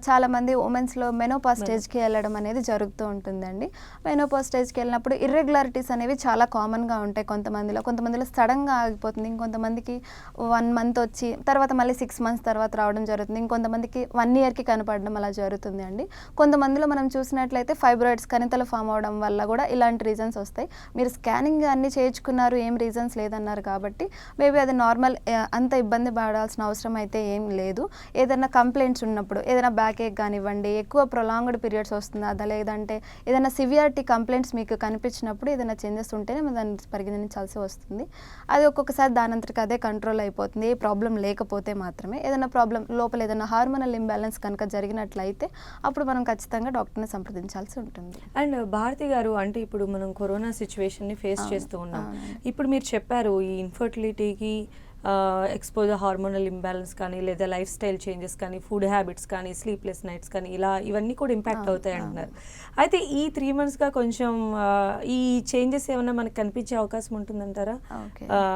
చాలామంది ఉమెన్స్లో మెనోపాజ్ స్టేజ్కి వెళ్ళడం అనేది జరుగుతూ ఉంటుందండి. మెనోపాజ్ స్టేజ్కి వెళ్ళినప్పుడు ఇర్రెగ్యులారిటీస్ అనేవి చాలా కామన్గా ఉంటాయి. కొంతమందిలో సడన్గా ఆగిపోతుంది, ఇంకొంతమందికి 1 మంత్ వచ్చి తర్వాత మళ్ళీ 6 మంత్స్ తర్వాత రావడం జరుగుతుంది, ఇంకొంతమందికి 1 ఇయర్కి కనపడడం అలా జరుగుతుంది అండి. కొంతమందిలో మనం చూసినట్లయితే ఫైబ్రాయిడ్స్, కణితలు ఫామ్ అవడం వల్ల కూడా ఇలాంటి రీజన్స్ వస్తాయి. మీరు స్కానింగ్ అన్నీ చేయించుకున్నారు, ఏం రీజన్స్ లేదన్నారు కాబట్టి మేబీ అది నార్మల్, అంత ఇబ్బంది పడాల్సిన అవసరం అయితే ఏం లేదు. ఏదైనా కంప్లైంట్స్ ఉన్నప్పుడు, ఏదైనా బ్యాక్ ఏక్ కానివ్వండి, ఎక్కువ ప్రొలాంగ్డ్ పీరియడ్స్ వస్తుందా, లేదంటే ఏదైనా సివియారిటీ కంప్లైంట్స్ మీకు కనిపించినప్పుడు ఏదైనా చేంజెస్ ఉంటేనే మనం దాన్ని పరిగణించాల్సి వస్తుంది. అది ఒక్కొక్కసారి దానంతటికి అదే కంట్రోల్ అయిపోతుంది, ఏ ప్రాబ్లం లేకపోతే మాత్రమే. ఏదైనా ప్రాబ్లం లోపల ఏదైనా హార్మోనల్ ఇంబ్యాలెన్స్ కనుక జరిగినట్లయితే అప్పుడు మనం ఖచ్చితంగా డాక్టర్ని సంప్రదించాల్సి ఉంటుంది. అండ్ భారతి గారు, అంటే ఇప్పుడు మనం కరోనా సిచ్యువేషన్ని ఫేస్ చేస్తూ ఉన్నాం. ఇప్పుడు మీరు చెప్పారు ఈ ఇన్ఫర్టిలిటీకి ఎక్స్పోజర్, హార్మోనల్ ఇంబ్యాలెన్స్ కానీ, లేదా లైఫ్ స్టైల్ చేంజెస్ కానీ, ఫుడ్ హ్యాబిట్స్ కానీ, స్లీప్లెస్ నైట్స్ కానీ, ఇలా ఇవన్నీ కూడా ఇంపాక్ట్ అవుతాయి అంటున్నారు. అయితే ఈ 3 monthsగా కొంచెం ఈ చేంజెస్ ఏమైనా మనకు కనిపించే అవకాశం ఉంటుందంటారా?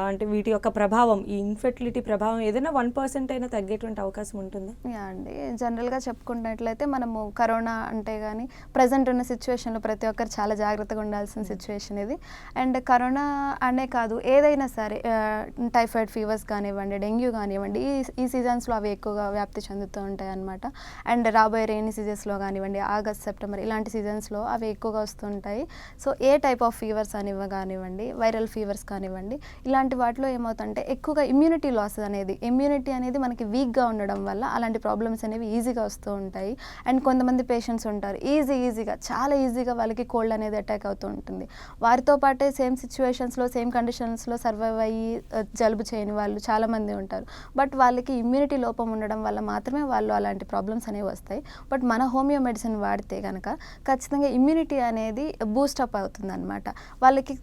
అంటే వీటి యొక్క ప్రభావం, ఈ ఇన్ఫర్టిలిటీ ప్రభావం ఏదైనా 1% అయినా తగ్గేటువంటి అవకాశం ఉంటుందా? యా అండి, జనరల్గా చెప్పుకున్నట్లయితే మనము కరోనా అంటే కానీ ప్రజెంట్ ఉన్న సిచ్యువేషన్లో ప్రతి ఒక్కరు చాలా జాగ్రత్తగా ఉండాల్సిన సిచ్యువేషన్ ఇది. అండ్ కరోనా అనే కాదు, ఏదైనా సరే, టైఫాయిడ్ ఫీవర్స్ కానివ్వండి, డెంగ్యూ కానివ్వండి, ఈ సీజన్స్లో అవి ఎక్కువగా వ్యాప్తి చెందుతూ ఉంటాయి అన్నమాట. అండ్ రాబోయే రెయినీ సీజన్స్లో కానివ్వండి, ఆగస్ట్, సెప్టెంబర్ ఇలాంటి సీజన్స్లో అవి ఎక్కువగా వస్తుంటాయి. So A type of fevers కానివ్వండి, వైరల్ ఫీవర్స్ కానివ్వండి, ఇలాంటి వాటిలో ఏమవుతుందంటే ఎక్కువగా ఇమ్యూనిటీ లాస్ అనేది, ఇమ్యూనిటీ అనేది మనకి వీక్గా ఉండడం వల్ల అలాంటి ప్రాబ్లమ్స్ అనేవి ఈజీగా వస్తూ ఉంటాయి. అండ్ కొంతమంది పేషెంట్స్ ఉంటారు ఈజీగా చాలా ఈజీగా వాళ్ళకి కోల్డ్ అనేది అటాక్ అవుతూ ఉంటుంది. వారితో పాటే సేమ్ సిచ్యువేషన్స్లో, సేమ్ కండిషన్స్లో సర్వైవ్ అయ్యి జలుబు చేయని వాళ్ళు చాలామంది ఉంటారు. బట్ వాళ్ళకి ఇమ్యూనిటీ లోపం ఉండడం వల్ల మాత్రమే వాళ్ళు అలాంటి ప్రాబ్లమ్స్ అనేవి వస్తాయి. బట్ మన హోమియో మెడిసిన్ వాడితే కనుక ఖచ్చితంగా ఇమ్యూనిటీ అనేది బూస్టప్ అవుతుంది అనమాట. వాళ్ళకి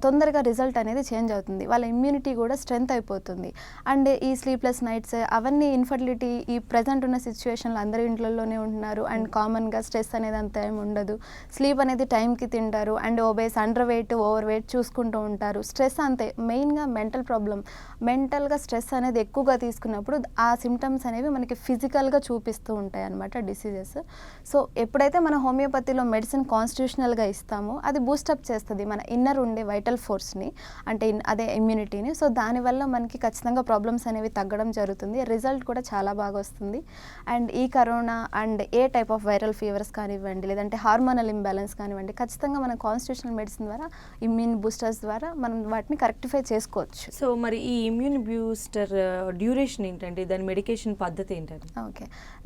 తొందరగా రిజల్ట్ అనేది చేంజ్ అవుతుంది, వాళ్ళ ఇమ్యూనిటీ కూడా స్ట్రెంత్ అయిపోతుంది. అండ్ ఈ స్లీప్లెస్ నైట్స్ అవన్నీ ఇన్ఫర్టిలిటీ ఈ ప్రజెంట్ ఉన్న సిచ్యువేషన్లో అందరి ఇంట్లోనే ఉంటున్నారు. అండ్ కామన్గా స్ట్రెస్ అనేది అంత ఏమి ఉండదు, స్లీప్ అనేది టైంకి తింటారు. And obeys, under weight, over weight చూసుకుంటూ ఉంటారు. స్ట్రెస్ అంతే, మెయిన్గా మెంటల్ ప్రాబ్లం, మెంటల్గా స్ట్రెస్ అనేది ఎక్కువగా తీసుకున్నప్పుడు ఆ సిమ్టమ్స్ అనేవి మనకి ఫిజికల్గా చూపిస్తూ ఉంటాయి అన్నమాట డిసీజెస్. సో ఎప్పుడైతే మన హోమియోపతిలో మెడిసిన్ కాన్స్టిట్యూషనల్గా ఇస్తామో అది బూస్టప్ చేస్తుంది మన ఇన్నర్ ఉండే వైటల్ ఫోర్స్ని, అంటే అదే ఇమ్యూనిటీని. సో దానివల్ల మనకి ఖచ్చితంగా ప్రాబ్లమ్స్ అనేవి తగ్గడం జరుగుతుంది, రిజల్ట్ కూడా చాలా బాగా వస్తుంది. అండ్ ఈ corona and A type of viral fevers కానివ్వండి, లేదంటే హార్మోనల్ ఇంబ్యాలెన్స్ కానివ్వండి, ఖచ్చితంగా మనం కాన్స్టిట్యూషనల్ మెడిసిన్ ద్వారా, ఇమ్యూన్ బూస్టర్స్ ద్వారా మనం వాటిని కరెక్టిఫై చేసుకోవచ్చు. సో మరి ఈ ఇమ్యూన్ బూస్టర్ డ్యూరేషన్ ఏంటంటే దాని మెడికేషన్ పద్ధతి ఏంటంటే? ఓకే,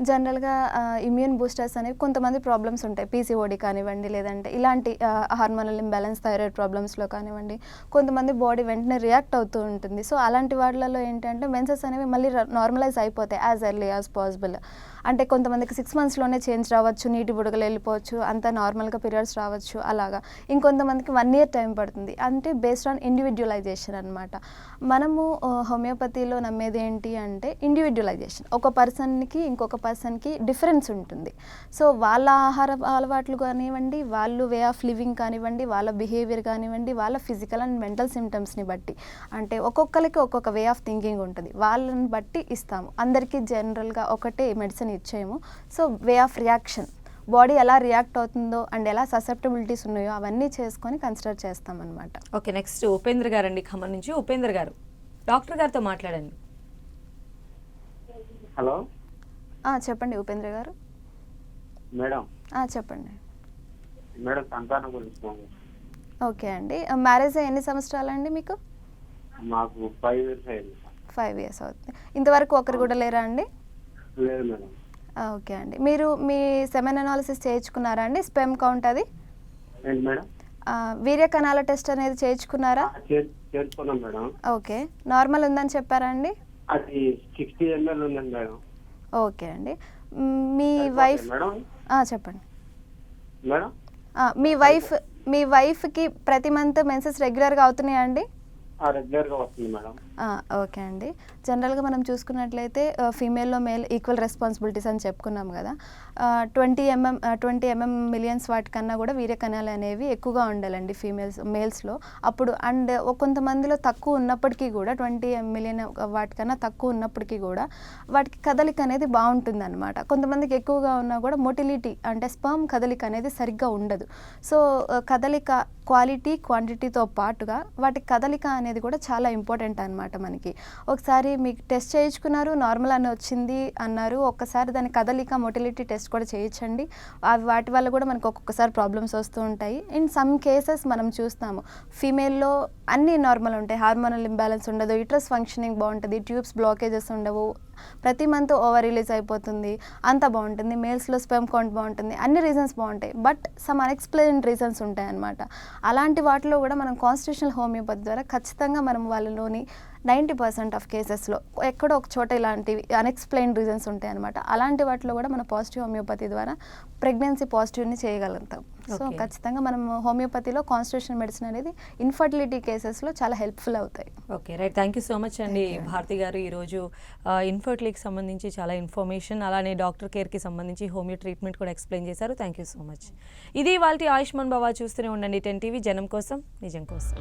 జనరల్గా ఇమ్యూన్ బూస్టర్స్ అనేవి కొంతమంది ప్రాబ్లమ్స్ ఉంటాయి, పీసీఓడి కానివ్వండి, లేదంటే ఇలాంటి హార్మోనల్ ఇంబ్యాలెన్స్, థైరాయిడ్ ప్రాబ్లమ్స్లో కానివ్వండి, కొంతమంది బాడీ వెంటనే రియాక్ట్ అవుతూ ఉంటుంది. సో అలాంటి వాటిలలో ఏంటంటే మెన్సెస్ అనేవి మళ్ళీ నార్మలైజ్ అయిపోతాయి యాజ్ ఎర్లీ యాజ్ పాసిబుల్. అంటే కొంతమందికి 6 monthsలోనే చేంజ్ రావచ్చు, నీటి బుడగలు వెళ్ళిపోవచ్చు, అంతా నార్మల్గా పీరియడ్స్ రావచ్చు అలాగా. ఇంకొంతమందికి 1 year టైం పడుతుంది. అంటే బేస్డ్ ఆన్ ఇండివిజువలైజేషన్ అనమాట. మనము హోమియోపతిలో నమ్మేది ఏంటి అంటే ఇండివిజువలైజేషన్. ఒక పర్సన్కి ఇంకొక పర్సన్కి డిఫరెన్స్ ఉంటుంది. సో వాళ్ళ ఆహార అలవాట్లు కానివ్వండి, వాళ్ళు వే ఆఫ్ లివింగ్ కానివ్వండి, వాళ్ళ బిహేవియర్ కానివ్వండి, వాళ్ళ ఫిజికల్ అండ్ మెంటల్ సిమ్టమ్స్ని బట్టి, అంటే ఒక్కొక్కరికి ఒక్కొక్క వే ఆఫ్ థింకింగ్ ఉంటుంది, వాళ్ళని బట్టి ఇస్తాము. అందరికీ జనరల్గా ఒకటే మెడిసిన్ ఇచ్చేయము. So way of reaction, body ఎలా రియాక్ట్ అవుతుందో అండ్ ఎలా ససెప్టబిలిటీస్ ఉన్నాయో అవన్నీ చేసుకొని కన్సిడర్ చేస్తామన్నమాట. ఓకే, నెక్స్ట్ ఉపేంద్ర గారు అండి, ఖమ్మం నుంచి. ఉపేంద్ర గారు, డాక్టర్ గారితో మాట్లాడండి. హలో చెప్పండి ఉపేంద్ర గారు. మేడం. చెప్పండి మేడం, సంతానం గురించి. ఓకే అండి, మ్యారేజ్ ఎన్ని సంవత్సరాలండి మీకు? మాకు 5 years అయింది. 5 years అవుతుంది. ఇంతవరకు ఒకరు కూడా లేరా అండి? లేదు మేడం. ఓకే అండి, మీరు మీ సెమెన్ అనాలిసిస్ చేయించుకున్నారా అండి? స్పెమ్ కౌంట్ అది ఏంటి మేడం? వీర్య కణాల టెస్ట్ అనేది చేయించుకున్నారా? చేర్చుకున్నాం మేడం. ఓకే, నార్మల్ ఉందని చెప్పారా అండి? అది 60 ml ఉందండి మేడం. ఓకే అండి, మీ వైఫ్ మేడం. చెప్పండి మేడం, మీ వైఫ్కి ప్రతి మంత్ మెన్సెస్ రెగ్యులర్గా అవుతున్నాయా అండి? రెగ్యులర్గా వస్తుంది మేడం. ఓకే అండి, జనరల్గా మనం చూసుకున్నట్లయితే ఫీమేల్లో మేల్ ఈక్వల్ రెస్పాన్సిబిలిటీస్ అని చెప్పుకున్నాం కదా. 20 mm మిలియన్స్ వాటికన్నా కూడా వీర్య కణాలు అనేవి ఎక్కువగా ఉండాలండి మేల్స్లో. అప్పుడు అండ్ కొంతమందిలో తక్కువ ఉన్నప్పటికీ కూడా 20 million వాటికన్నా తక్కువ ఉన్నప్పటికీ కూడా వాటికి కదలిక అనేది బాగుంటుంది అనమాట. కొంతమందికి ఎక్కువగా ఉన్నా కూడా మొటిలిటీ అంటే స్పర్మ్ కదలిక అనేది సరిగ్గా ఉండదు. సో కదలిక క్వాలిటీ క్వాంటిటీతో పాటుగా వాటి కదలిక అనేది కూడా చాలా ఇంపార్టెంట్ అనమాట మనకి. ఒకసారి మీకు టెస్ట్ చేయించుకున్నారు, నార్మల్ అని వచ్చింది అన్నారు, ఒక్కసారి దాని కదలిక మొటిలిటీ టెస్ట్ కూడా చేయించండి. వాటి వల్ల కూడా మనకు ఒక్కొక్కసారి ప్రాబ్లమ్స్ వస్తూ ఉంటాయి. ఇన్ సమ్ కేసెస్ మనం చూస్తాము ఫీమేల్లో అన్నీ నార్మల్ ఉంటాయి, హార్మోనల్ ఇంబ్యాలెన్స్ ఉండదు, యూట్రస్ ఫంక్షనింగ్ బాగుంటుంది, ట్యూబ్స్ బ్లాకేజెస్ ఉండవు, ప్రతి మంత్ ఓవర్ రిలీజ్ అయిపోతుంది, అంత బాగుంటుంది, మేల్స్లో స్పెమ్ కౌంట్ బాగుంటుంది, అన్ని రీజన్స్ బాగుంటాయి. బట్ సమ్ అన్ఎక్స్ప్లెయిన్డ్ రీజన్స్ ఉంటాయి అన్నమాట. అలాంటి వాటిలో కూడా మనం కాన్స్టిట్యూషనల్ హోమియోపతి ద్వారా ఖచ్చితంగా మనం వాళ్ళలోని 90% ఆఫ్ కేసెస్లో ఎక్కడో ఒక చోట ఇలాంటివి అన్ఎక్స్ప్లెయిన్డ్ రీజన్స్ ఉంటాయి అనమాట. అలాంటి వాటిలో కూడా మన పాజిటివ్ హోమియోపతి ద్వారా ప్రెగ్నెన్సీ పాజిటివ్ని చేయగలుగుతాం. సో ఖచ్చితంగా మనం హోమియోపతిలో కాన్స్టిట్యూషనల్ మెడిసిన్ అనేది ఇన్ఫర్టిలిటీ కేసెస్లో చాలా హెల్ప్ఫుల్ అవుతాయి. Okay, right. Thank you so much అండి భారతి గారు. ఈరోజు ఇన్ఫర్టిలిటీకి సంబంధించి చాలా ఇన్ఫర్మేషన్, అలానే డాక్టర్ కేర్కి సంబంధించి హోమియో ట్రీట్మెంట్ కూడా ఎక్స్ప్లెయిన్ చేశారు. Thank you so much. ఇది వాళ్ళ ఆయుష్మాన్ భవ. చూస్తూనే ఉండండి 10 TV, జనం కోసం నిజం కోసం.